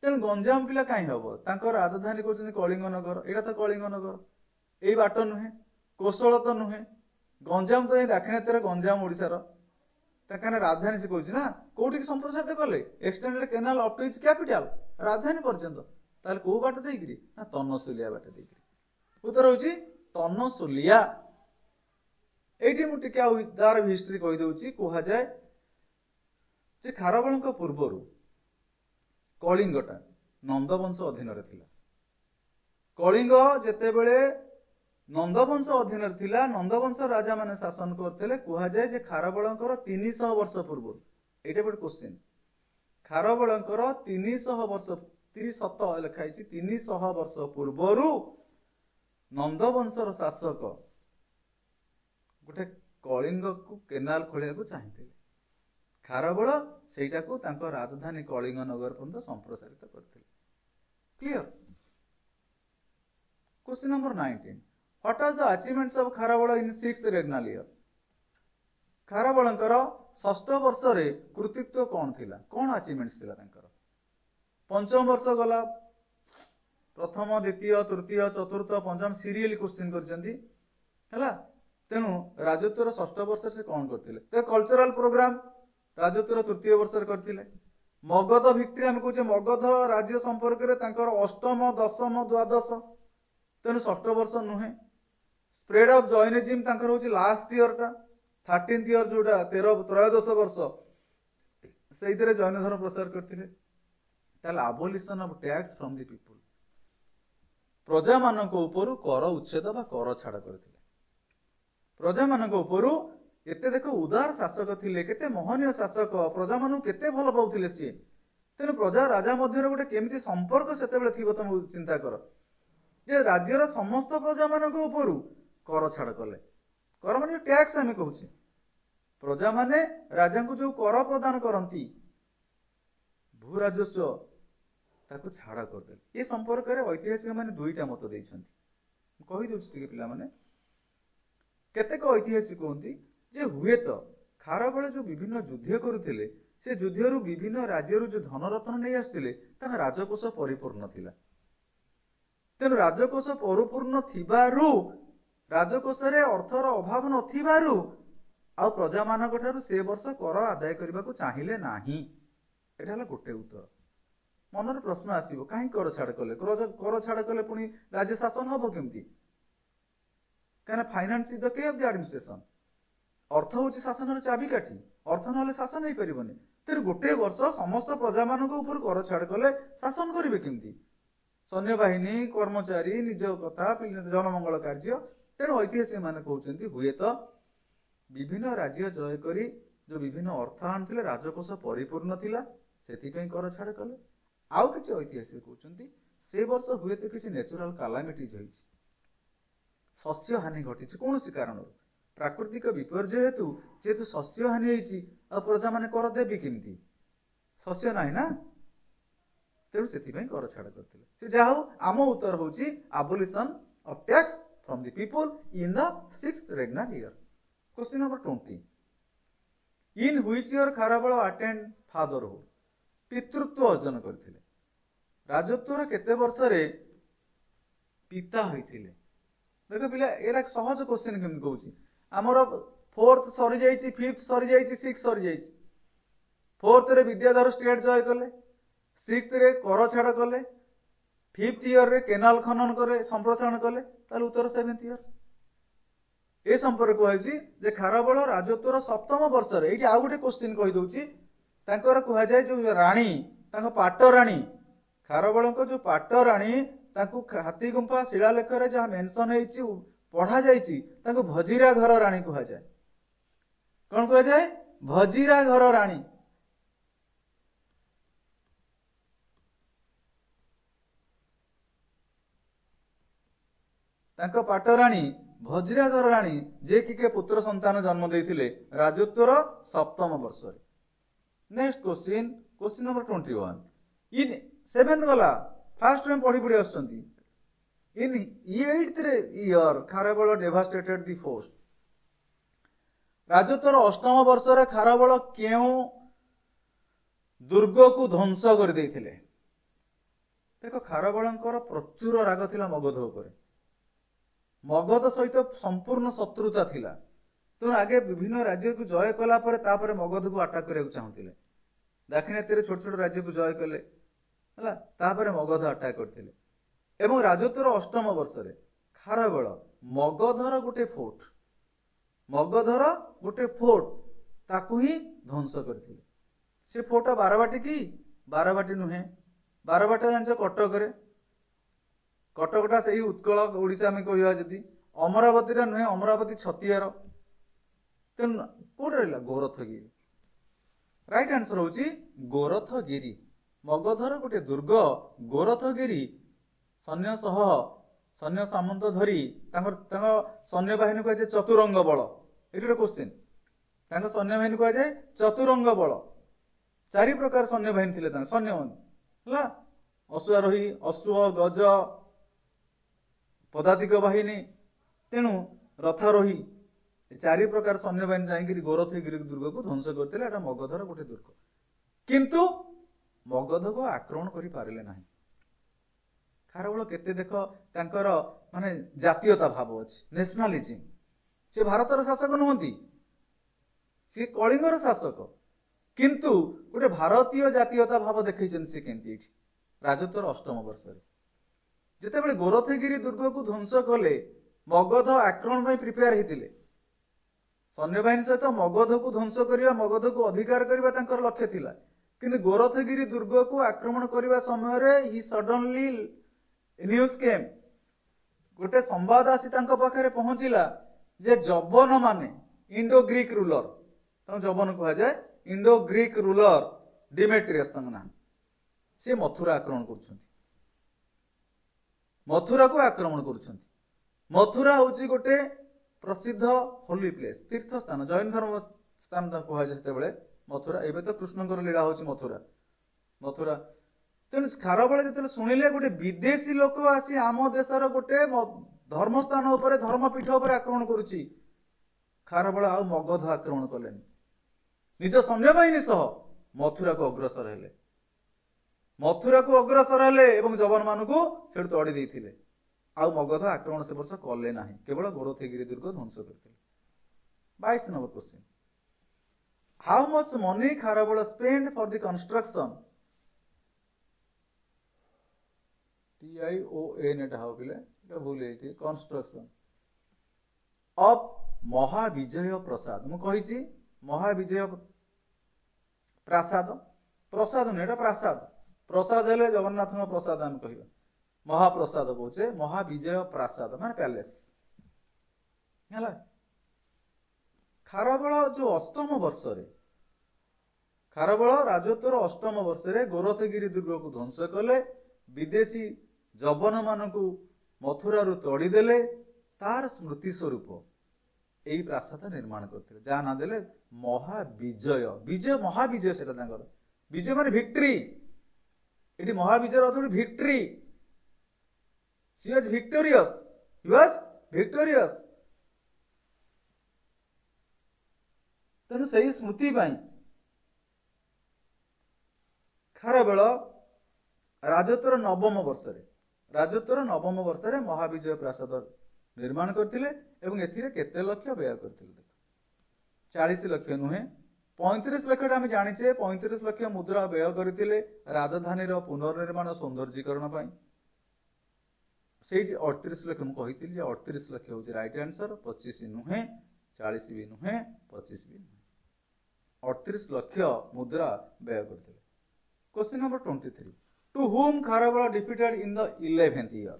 ତେଣୁ ଗଞ୍ଜାମ ପିଲା କାହିଁ ହବ? ତାଙ୍କ ରାଜଧାନୀ କହୁଛନ୍ତି କଳିଙ୍ଗ ନଗର, ଏଇଟା ତ କଳିଙ୍ଗ ନଗର, ଏଇ ବାଟ ନୁହେଁ। କୋଶଳ ତ ନୁହେଁ, ଗଞ୍ଜାମ ତ ଏଇ ଦାକ୍ଷିଣାତ୍ୟର ଗଞ୍ଜାମ ଓଡିଶାର। ତାଙ୍କ ରାଜଧାନୀ ସେ କହୁଛି ନା, କୋଉଠିକି ସମ୍ପ୍ରସାରିତ କଲେ? Extended canal up to his capital, ରାଜଧାନୀ ପର୍ଯ୍ୟନ୍ତ। ତାହେଲେ କୋଉ ବାଟ ଦେଇକିରି? ନା ତନସୁଲିଆ ବାଟ ଦେଇକିରି। ଉତ୍ତର ହଉଛି ତନସୁଲିଆ। ଏଇଠି ମୁଁ ଟିକେ ଆଉ ତାର ହିଷ୍ଟ୍ରି କହିଦଉଛି। କୁହାଯାଏ ଯେ ଖାରବେଳଙ୍କ ପୂର୍ବରୁ କଳିଙ୍ଗଟା ନନ୍ଦବଂଶ ଅଧୀନରେ ଥିଲା। କଳିଙ୍ଗ ଯେତେବେଳେ ନନ୍ଦବଂଶ ଅଧୀନରେ ଥିଲା, ନନ୍ଦବଂଶ ରାଜା ମାନେ ଶାସନ କରୁଥିଲେ। କୁହାଯାଏ ଯେ ଖାରବେଳଙ୍କର 300 ବର୍ଷ ପୂର୍ବରୁ, ଏଇଟା ଗୋଟେ କ୍ୱେଶ୍ଚିନ୍, ଖାରବେଳଙ୍କର 300 ବର୍ଷ, 300 ଲେଖା ହେଇଛି, 300 ବର୍ଷ ପୂର୍ବରୁ ନନ୍ଦବଂଶର ଶାସକ ଗୋଟେ କଳିଙ୍ଗକୁ କେନାଲ ଖୋଳିବାକୁ ଚାହିଁଥିଲେ। ଖାରବେଳ ସେଇଟାକୁ ତାଙ୍କ ରାଜଧାନୀ କଳିଙ୍ଗ ନଗର ପର୍ଯ୍ୟନ୍ତ ସମ୍ପ୍ରସାରିତ କରିଥିଲେ। Clear? Question number 19, What are the achievements of Kharavela in 6th regnal year? ଖାରବେଳଙ୍କର ଷଷ୍ଠ ବର୍ଷରେ କୃତିତ୍ୱ କଣ ଥିଲା? କଣ ଆଚିଭମେଣ୍ଟ ଥିଲା ତାଙ୍କର? ପଞ୍ଚମ ବର୍ଷ ଗଲା, ପ୍ରଥମ, ଦ୍ୱିତୀୟ, ତୃତୀୟ, ଚତୁର୍ଥ, ପଞ୍ଚମ ସିରିଏଲ କ୍ୱେଶ୍ଚିନ୍ କରିଛନ୍ତି ହେଲା। ତେଣୁ ରାଜତ୍ୱର ଷଷ୍ଠ ବର୍ଷରେ ସେ କଣ କରିଥିଲେ? ତ କଲଚରାଲ ପ୍ରୋଗ୍ରାମ ରାଜତ୍ୱର ତୃତୀୟ ବର୍ଷରେ କରିଥିଲେ। ମଗଧ ଭିକ୍ଟ୍ରି, ଆମେ କହୁଛେ ମଗଧ ରାଜ୍ୟ ସମ୍ପର୍କରେ ତାଙ୍କର ଅଷ୍ଟମ, ଦଶମ, ଦ୍ୱାଦଶ, ତେଣୁ ଷଷ୍ଠ ବର୍ଷ ନୁହେଁ। ସ୍ପ୍ରେଡ ଅଫ ଜୈନିଜିମ୍ ତାଙ୍କର ହଉଛି ଲାଷ୍ଟ ଇୟରଟା, 13th ଇୟର, ଯୋଉଟା ତ୍ରୟୋଦଶ ବର୍ଷ, ସେଇଥିରେ ଜୈନ ଧର୍ମ ପ୍ରସାର କରିଥିଲେ। ତାହେଲେ abolition of tax from the people, ପ୍ରଜାମାନଙ୍କ ଉପରୁ କର ଉଚ୍ଛେଦ ବା କର ଛାଡ କରିଥିଲେ। ପ୍ରଜାମାନଙ୍କ ଉପରୁ, ଏତେ ଦେଖ ଉଦାର ଶାସକ ଥିଲେ, କେତେ ମହନୀୟ ଶାସକ, ପ୍ରଜାମାନଙ୍କୁ କେତେ ଭଲ ପାଉଥିଲେ ସିଏ। ତେଣୁ ପ୍ରଜା ରାଜା ମଧ୍ୟରେ ଗୋଟେ କେମିତି ସମ୍ପର୍କ ସେତେବେଳେ ଥିବ, ତମେ ଚିନ୍ତା କର ଯେ ରାଜ୍ୟର ସମସ୍ତ ପ୍ରଜାମାନଙ୍କ ଉପରୁ କର ଛାଡ କଲେ। କର ମାନେ ଟ୍ୟାକ୍ସ ଆମେ କହୁଛେ। ପ୍ରଜାମାନେ ରାଜାଙ୍କୁ ଯୋଉ କର ପ୍ରଦାନ କରନ୍ତି, ଭୂ ରାଜସ୍ୱ, ତାକୁ ଛାଡ କରିଦେଲେ। ଏ ସମ୍ପର୍କରେ ଐତିହାସିକ ମାନେ ଦୁଇଟା ମତ ଦେଇଛନ୍ତି। ମୁଁ କହିଦଉଛି ଟିକେ ପିଲାମାନେ। କେତେକ ଐତିହାସିକ କୁହନ୍ତି ଯେ ହୁଏତ ଖାରବେଳ ଯୋଉ ବିଭିନ୍ନ ଯୁଦ୍ଧ କରୁଥିଲେ, ସେ ଯୁଦ୍ଧରୁ ବିଭିନ୍ନ ରାଜ୍ୟରୁ ଯୋଉ ଧନରତ୍ନ ନେଇ ଆସୁଥିଲେ, ତାଙ୍କ ରାଜକୋଷ ପରିପୂର୍ଣ୍ଣ ଥିଲା। ତେଣୁ ରାଜକୋଷ ପରିପୂର୍ଣ୍ଣ ଥିବାରୁ, ରାଜକୋଷରେ ଅର୍ଥର ଅଭାବ ନଥିବାରୁ ଆଉ ପ୍ରଜାମାନଙ୍କ ଠାରୁ ସେ ବର୍ଷ କର ଆଦାୟ କରିବାକୁ ଚାହିଁଲେ ନାହିଁ। ଏଟା ହେଲା ଗୋଟେ ଉତ୍ତର। ମନରେ ପ୍ରଶ୍ନ ଆସିବ, କାହିଁ କର ଛାଡ କଲେ? କର ଛାଡ କଲେ ପୁଣି ରାଜ୍ୟ ଶାସନ ହବ କେମିତି? କାହିଁକିନା ଫାଇନାନ୍ସ ଇଜ ଦ କି ଅଫ ଦି ଆଡମିନିଷ୍ଟ୍ରେସନ। ଅର୍ଥ ହଉଛି ଶାସନର ଚାବିକାଠି, ଅର୍ଥ ନହେଲେ ଶାସନ ହେଇପାରିବନି। ତେଣୁ ଗୋଟେ ବର୍ଷ ସମସ୍ତ ପ୍ରଜାମାନଙ୍କ ଉପରୁ କର ଛାଡ କଲେ, ଶାସନ କରିବେ କେମିତି? ସୈନ୍ୟବାହିନୀ, କର୍ମଚାରୀ, ନିଜ କଥା, ଜନମଙ୍ଗଳ କାର୍ଯ୍ୟ। ତେଣୁ ଐତିହାସିକ ମାନେ କହୁଛନ୍ତି ହୁଏତ ବିଭିନ୍ନ ରାଜ୍ୟ ଜୟ କରି ଯୋଉ ବିଭିନ୍ନ ଅର୍ଥ ଆଣୁଥିଲେ, ରାଜକୋଷ ପରିପୂର୍ଣ୍ଣ ଥିଲା, ସେଥିପାଇଁ କର ଛାଡ କଲେ। ଆଉ କିଛି ଐତିହାସିକ କହୁଛନ୍ତି ସେ ବର୍ଷ ହୁଏତ କିଛି ନ୍ୟାଚୁରାଲ କାଲାମିଟିଜ ହେଇଛି, ଶସ୍ୟ ହାନି ଘଟିଛି କୌଣସି କାରଣରୁ, ପ୍ରାକୃତିକ ବିପର୍ଯ୍ୟୟ ହେତୁ ଯେହେତୁ ଶସ୍ୟ ହାନି ହେଇଛି, ଆଉ ପ୍ରଜାମାନେ କର ଦେବେ କେମିତି? ଶସ୍ୟ ନାହିଁ ନା, ତେଣୁ ସେଥିପାଇଁ କର ଛାଡ କରିଥିଲେ। ସେ ଯାହା ହଉ, ଆମ ଉତ୍ତର ହଉଛି abolition of tax from the people in the 6th regnal year। Question number 20, in which year Kharavela attained fatherhood? ପିତୃତ୍ୱ ଅର୍ଜନ କରିଥିଲେ। ରାଜତ୍ୱର କେତେ ବର୍ଷରେ ପିତା ହୋଇଥିଲେ? देख पिला एटा सहज क्वेश्चन केमती कहूची आमर 4th सरी जाइछि 5th सरी जाइछि 6th सरी जाइछि 4th रे विद्याधर स्टेट जॉय कले 6th रे कर छाड़ कले 5th ईयर रे केनाल खनन करे संप्रसारण कले ताले उत्तर 7th ईयर ए संपर्क कहूची जे खारबळ राजत्वर सप्तम वर्ष रे एठी आ गुटे क्वेश्चन कहि दउची तांकर कहै जाय जो रानी तांको पाट रानी खारबळ को जो पाट रानी तांको हाथी गुंफा शिलालेख रे जहा मेंशन हेछि पढ़ा जाइछि तांको भजीरा घर रानी कहै जाय कोन कहै जाय भजीरा घर रानी तांको पाट रानी भजीरा घर रानी जे कि पुत्र संतान जन्म देथिले राजत्वर सप्तम वर्ष रे नेक्स्ट क्वेश्चन नंबर 21 इन 7th वाला फास्ट में पढ़ी पढ़ी आछंती इन 8th ईयर खारबळ डेवास्टेटेड दी फोर्स्ट राजत्वर अष्टम वर्ष रे खारबळ केउ दुर्ग को ध्वंस कर देथिले देखो खारबळंकर प्रचुर राग थिला मगध ऊपर मगध सहित संपूर्ण शत्रुता थिला तेणु आगे विभिन्न राज्य को जय कला परे तापरे मगध को अटैक करने चाहूले दाक्षिणात्य छोट छोट राज्य को जय कले हला तापरे मगध अटैक करथिले एवं राजत्वर अष्टम वर्ष रे खारबळ मगधर गोटे फोर्ट ताकू ही ध्वंस करथिले से फोर्ट बारबाटी की बारबाटी नुहे बारबाटी जान कटक रे कटकटा से उत्कल ओडिशा में कहवा जदि अमरावती नुहे अमरावती छतियार तेन कौट रहा गोरथगिरी राइट आंसर होची गोरथगिरी मगधर गोटे दुर्ग गोरथगिरी सैन्य सह सैन्य सामंत धरी सैन्य बाहिनी कह चतुरंग बल ये क्वेश्चन सैन्य बाहिनी कह चतुरंग बल 4 प्रकार सैन्य बाहिनी थे सैन्य है अश्वारोही अश्व गज पदातिक बाहिनी तेणु रथारोही 4 प्रकार सैन्य बाहिनी जाइए गोरथगिरी दुर्ग को ध्वंस करते मगधर गोटे दुर्ग किंतु मगध को आक्रमण करि पारिले नाही खारबळ केते देख तांकर माने जातीयता भाव अछि नेशनलिज्म से भारतर शासक नहंती से कलिंगर शासक किंतु गोटे भारतीय जातीयता भाव देखैछन से केंती एठी राजत्वर अष्टम वर्ष रे जेतेबेले गोरथगिरी दुर्ग को ध्वंस कले मगध आक्रमण में प्रिपेयर हेतिले सैन्य बाहिनी सहित मगध को ध्वंस करबा मगध को अधिकार करबा तांकर लक्ष्य थिला किंतु गोरथगिरी दुर्ग को आक्रमण करबा समय रे ही सडनली न्यूज केम गोटे संवाद आसी तांको पाखरे पहुंचिला जे जबन माने इंडो ग्रीक रूलर तां जबन कहा जाय इंडो ग्रीक रूलर डिमेट्रियस तांग ना से मथुरा आक्रमण करुछंती मथुरा को आक्रमण करुछंती मथुरा होची गोटे प्रसिद्ध होली प्लेस तीर्थ स्थान जैन धर्म स्थान कहा जाए मथुरा एवं तो कृष्णकर लीला होची मथुरा मथुरा तेणु खारबळ जेतेले सुनिले गोटे विदेशी लोक आसी आम देशर गोटे धर्म स्थान उपर धर्मपीठ उपर आक्रमण करुची खारबळ आ मगध आक्रमण कलेनि निज सैन्य बाहिनी सह मथुरा को अग्रसर हेले मथुरा को अग्रसर हेले एवं जवान मानकु सेठु तड़ी देइथिले आ मगध आक्रमण से वर्ष कले नाही केवल गोरथगिरी दुर्ग ध्वंस करथिले 22 number question how much money Kharavela spend for the construction TION एटा हो पिले एटा भूल हेति कंस्ट्रक्शन ऑफ महाविजय प्रसाद मु कहिछि महाविजय प्रासाद प्रसाद ने एटा प्रासाद प्रसाद हेले जगन्नाथ प्रसाद हम कहिबा महाप्रसाद कहचे महाविजय प्रासाद मान पैलेस है खारबळ जो अष्टम वर्ष रे खारबळ राजत्वर अष्टम वर्ष रे गोरथगिरी दुर्ग को ध्वंस कले विदेशी जवन मानकु मथुरा रु तड़ी देले तार स्मृति स्वरूप एई प्रासाद निर्माण करथिले जा ना देले महाविजय विजय महाविजय सेटा तांगर विजय माने विक्ट्री एटी महाविजय अर्थ victory She was victorious. He was victorious. तेणु सही स्मृति खारबळ राजत्वर नवम वर्ष रे महाविजय प्रासाद निर्माण करथिले एवं एथिरे केते लक्ष व्यय करथिले देख 40 लक्ष नुहे 35 लक्ष आम जाचे 35 लक्ष मुद्रा व्यय करथिले राजधानी पुनर्निर्माण सौंदर्यीकरण पाई से 38 लक्ष मुझे 38 लक्ष हूँ रईट आंसर 25 नुहे 40 भी नुहे 25 भी नुहे 38 लक्ष मुद्रा व्यय करथिले। Question number 23 to whom Kharavela defeated in the 11th year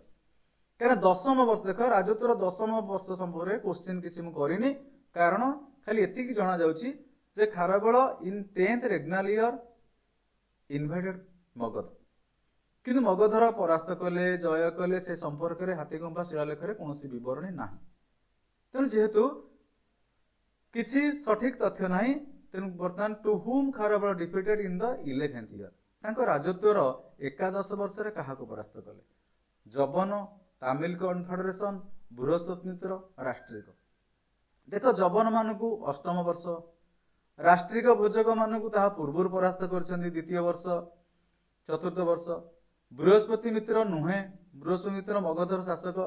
क्या दशम वर्ष देख राजत्वर दशम वर्ष संपर्क क्वेश्चन किसी मुझे कारण खाली एतिकी जना जाउची जे खारबेल इन 10th रेग्नाल ईयर इन्वेडेड मगध किंतु मगधर परास्त कले जय कले से संपर्क में हाथीगुम्फा शिलालेख कौन बरणी ना तेणु जेहेतु किसी सठिक तथ्य ना तेणु बर्तमान to whom Kharavela defeated in the 11th year राजत्वर 11 वर्ष क्या परास्त कले जबन तामिल कन्फेडरेशन बृहस्पति मित्र राष्ट्रिक देख जबन मानक अष्टम वर्ष राष्ट्रिक भोजक मानक पूर्व परास्त कर द्वितीय वर्ष चतुर्थ वर्ष बृहस्पति मित्र नुहे बृहस्पति मित्र मगधर शासक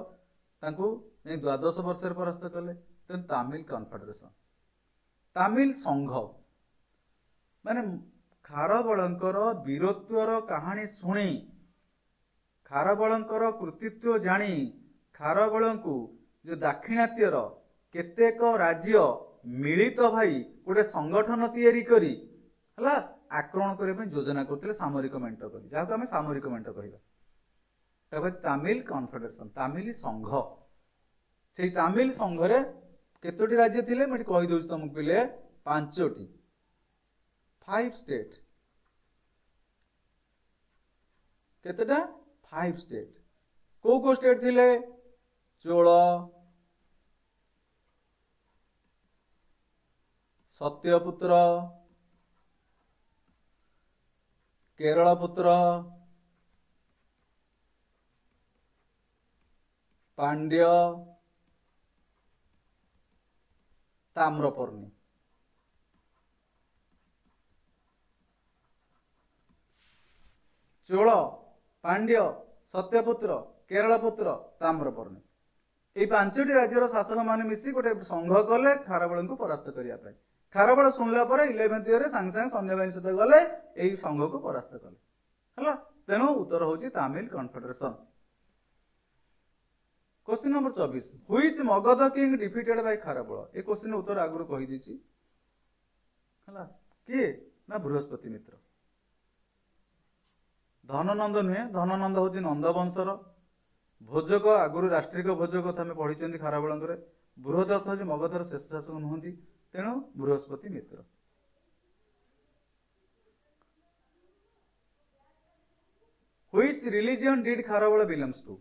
द्वादश वर्ष परास्त कले तेन तामिल कन्फेडरेशन तामिल संघ माने खारबेलंकर वीरत्वर कहानी शुणी खारबेलंकर कृतित्व जानी खारबेल को जो दाक्षिणात्यर केतेक राज्य मिलित भाई गोटे संगठन तैयारी करी हला आक्रमण करने योजना करते सामरिक मेंट कर जहाँ आम सामरिक मेंट कह तामिल कन्फेडरेशन तामिल संघ से तामिल संघरे केतोटी राज्य थिले मैं कहीदे तुमको पिले 5टी 5 स्टेट केतेटा 5 स्टेट को स्टेट थिले चोल सत्यपुत्र केरल पुत्र पांड्य ताम्रपर्णी चोल पांड्य सत्यपुत्र केरल पुत्र ताम्रपर्णी ये 5टी राज्यर शासक माने मिसी गोटे संघ कले खारबेल को परास्त करने खारबेल शुणला 11th ईयर सांगे सांगे सैन्यबाहिनी सहित गले यही संघ को परास्त कले है तेणु उत्तर हूँ Tamil confederation. Question number 24 which Magadha king defeated by Kharavela ए क्वेश्चन उत्तर आगुरी कही दीची हला किए ना बृहस्पति मित्र धननंद नुहे धननंद हूँ नंदवंशर भोजक आगुरी राष्ट्रिक भोजक कथा आम पढ़ी खारबेल बृहदर्थ हूँ मगधर शेष शासक नुहति तेणु Brihaspati Mitra. Which religion did Kharavela belongs to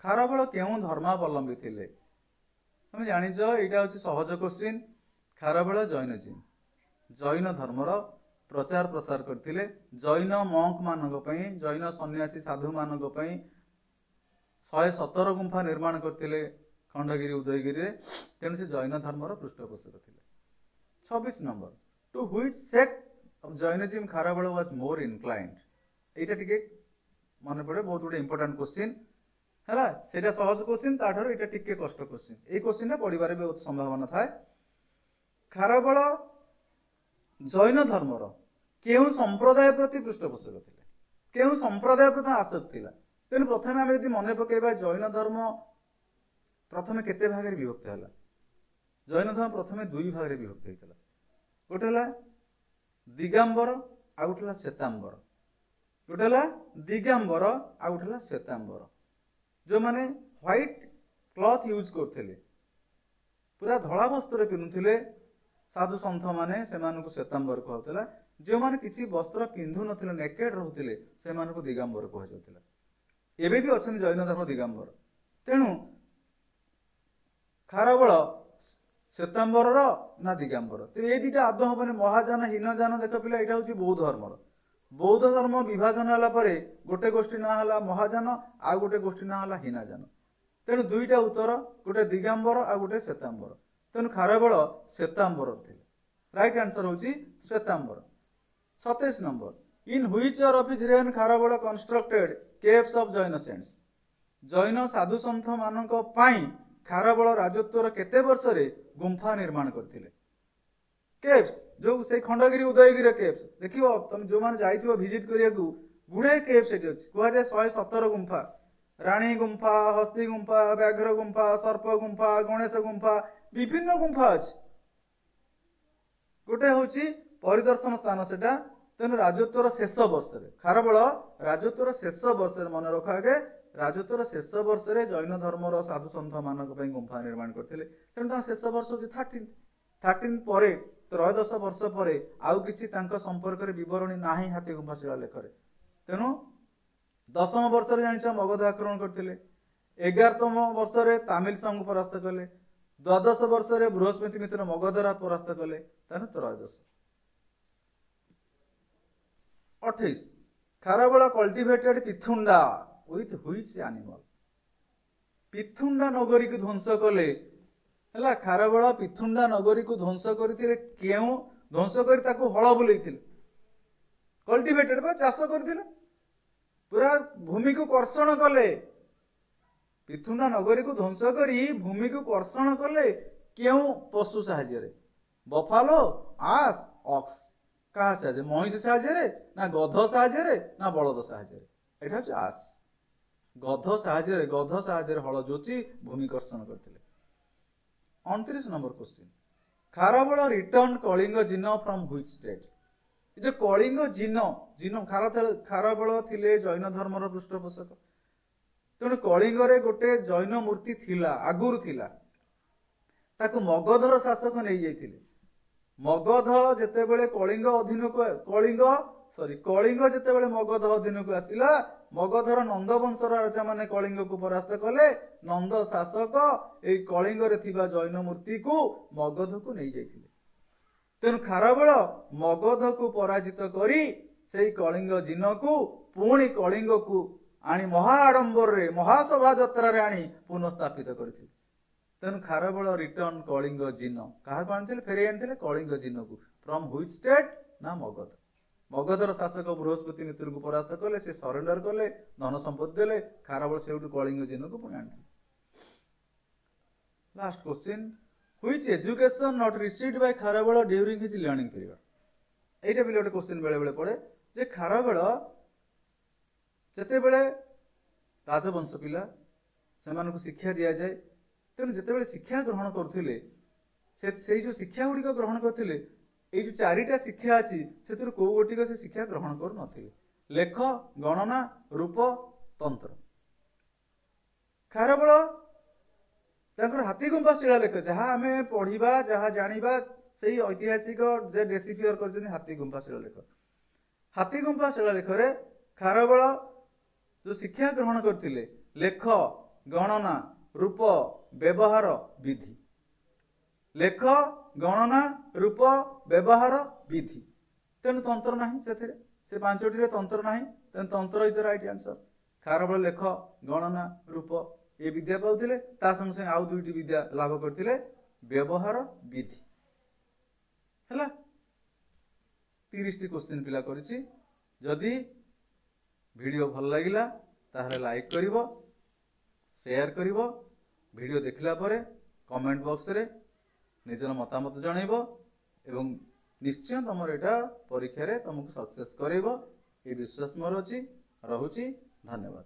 Kharavela केउं धर्मावलंबी थिले तुम जानिच यहाँ हूँ सहज क्वेश्चन खारबेल जैनिज्म जैन धर्मर प्रचार प्रसार करथिले जैन मंक मानक जैन सन्यासी साधु मानक 117 गुंफा निर्माण करथिले खंडगिरी उदयगिरी तेणु से जैन धर्मर पृष्ठपोषक थिले। 26 number two which sect of Jainism Kharavela was more inclined एटा टिके मन पड़े बहुत गुड इंपोर्टेंट क्वेश्चन है सेटा सहज क्वेश्चन ताठर एटा टिके कष्ट क्वेश्चन ए क्वेश्चन पढ़िबार भी बहुत संभावना थाए खारबेल जैन धर्मर केउं संप्रदाय प्रति पृष्ठपोषक थिले केउं संप्रदाय प्रति आसक्त थिला तेणु प्रथम आम यदि मन पकेबा जैन धर्म प्रथम केते भाग विभक्त है जैन धर्म प्रथम 2 भाग विभक्त होता गोटे दिगंबर आ गोटे श्वेतांबर गोटे दिगंबर आ गोटे श्वेतांबर जो माने व्हाइट क्लॉथ यूज करते पूरा धला वस्त्र पिंधुले साधु सन्थ माने श्वेतांबर कहला जो माने किसी वस्त्र पिंधु नथिले नेकेड रहउथिले से मानको दिगंबर कह जाउथिला एबे भी अछन जैन धर्म दिगंबर तेणु खारबेल श्वेतांबर ना दिगंबर ये दुटा आदौ हम महाजान हीनजान देख पिला यहाँ हूँ बौद्ध धर्म विभाजन है गोटे गोष्ठी ना है महाजान आ गोटे गोष्ठी ना है हीनजान तेणु दुईटा उत्तर गोटे दिगंबर आ गोटे श्वेतांबर तेणु खारबेल श्वेतांबर थे राइट आंसर हूँ Shvetambara. 27 number in which year of his reign Kharavela constructed caves of Jain saints Jain साधु सन्थ मानक पाई खारबल राजत्वर केते वर्ष रे गुंफा निर्माण करथिले केव्स जो से खंडगिरी उदयगिरी केव्स देखिबो तुम जो माने जाइथिबो विजिट करिया को गुडे केव्स एटी अछि कुआ जाय 117 गुंफा रानी गुंफा हस्ती गुंफा व्याघ्र गुंफा सर्प गुंफा गणेश गुंफा विभिन्न गुंफा अछि गोटे होची परिदर्शन स्थान सेटा तेन राजत्वर शेष वर्ष रे खारबल राजत्वर शेष वर्ष रे मन रखा आगे राजत्वर शेष वर्ष रे जैन धर्मर साधु सन्थ मानक पई गुंफा निर्माण करथिले तेन ता शेष वर्ष होची 13 परे त्रयोदश वर्ष परे आउ किछि तांका संपर्क रे विवरणी नाही हाथी गुंफा शिलालेख रे तेनु 10म वर्ष रे जानिछ मगध आक्रमण करथिले 11तम वर्ष रे तामिल संघ परास्त कले 12 वर्ष रे बृहस्पति मित्र मगधरा परास्त कले तेनु त्रयोदश 28 Kharavela cultivated पिथुंडा with which animal पिथुंडा नगरी को ध्वंस कले हला खारबल पिथुंडा नगरी को ध्वंस करथिले केउ ध्वंस करी ताको हळ बुलेइथिले कल्टिवेटेड बा चाष करथिले पूरा भूमि को कर्षण कले पिथुंडा नगरी को ध्वंस करी भूमि को कर्षण कले केउ पशु साहाय्य रे बफालो आस ऑक्स का साहाय्य महिष साहाय्य रे ना गध साहाय्य रे ना बलद साहाय्य रे एटा छ आस गध साहाय्य रे हळ जोची भूमि कर्षण करथिले 29 number question Kharavela return Kalinga Jina from which state जे कलिंग जिन खारबल थिले जैन धर्मर पृष्ठपोषक तेणु कलिंग रे गोटे जैन मूर्ति थिला आगुरु थिला ताकु मगधर शासक नै जाइथिले मगध जेतेबेले कलिंग अधीन को कलिंग जेतेबेले मगध अधीन को आसिला मगधर नंदवंश राजा माने कलिंग को परास्त कले नंद शासक ए कलिंग रे थिबा जैन मूर्ति को मगध को नै जाइथिले तेनु खारबल मगध को पराजित करी सेई कलिंग जिन को पुणी कलिंग को आनी महाआडंबर रे महासभा यात्रा रे आनी पुनर्स्थापित करथिले तेनु खारबल रिटर्न कलिंग जिन काहा को आनथिले फेरे आनथिले कलिंग जिन को फ्रॉम व्हिच स्टेट ना मगध मगधर शासक बृहस्पति मित्र को परास्त कले से सरेंडर कले धन संपत्ति देले खारबल सेउटु कलिंग जिन को पुणी आनथिले last question which education not received by Kharavela during his learning period एटा भी गोटे क्वेश्चन बेले बेले पड़े जे खारबल जते बेले राजवंश पिला सेमानकु शिक्षा दिया जाए तेणु जते बेले शिक्षा ग्रहण करथिले से जो शिक्षा गुडी को ग्रहण करथिले ए जो चारिटा शिक्षा अछि सेतिर को गोटी को से शिक्षा ग्रहण कर नथिले लेख गणना रूप तंत्र खारबल तांकर हाथी गुंफा शिलालेख जहाँ आमे पढ़िबा जहाँ जानिबा सेही ऐतिहासिक जे डेसिफियर करजनी हाथी गुंफा शिलालेख रे खारबल जो शिक्षा ग्रहण करथिले लेख गणना रूप व्यवहार विधि लेख गणना रूप व्यवहार विधि तेणु तंत्र नाही सेथिरे से पांचटी रे तंत्र नाही तेणु तंत्र is the right answer Kharavela लेख गणना रूप ये विद्या पाउथिले ता संग संग आउ दुईटी विद्या लाभ करथिले व्यवहार विधि हला 30 टी क्वेश्चन पिला करिछि जदी वीडियो भल लागिला ताहले लाइक करिवो शेयर करिवो वीडियो देखला परे कमेंट बॉक्स रे निजर मतामत जणाइबो एवं निश्चय तमर एटा परीक्षा रे तुमको सक्सेस करेबो ए विश्वास मोर अछि रहुछि धन्यवाद।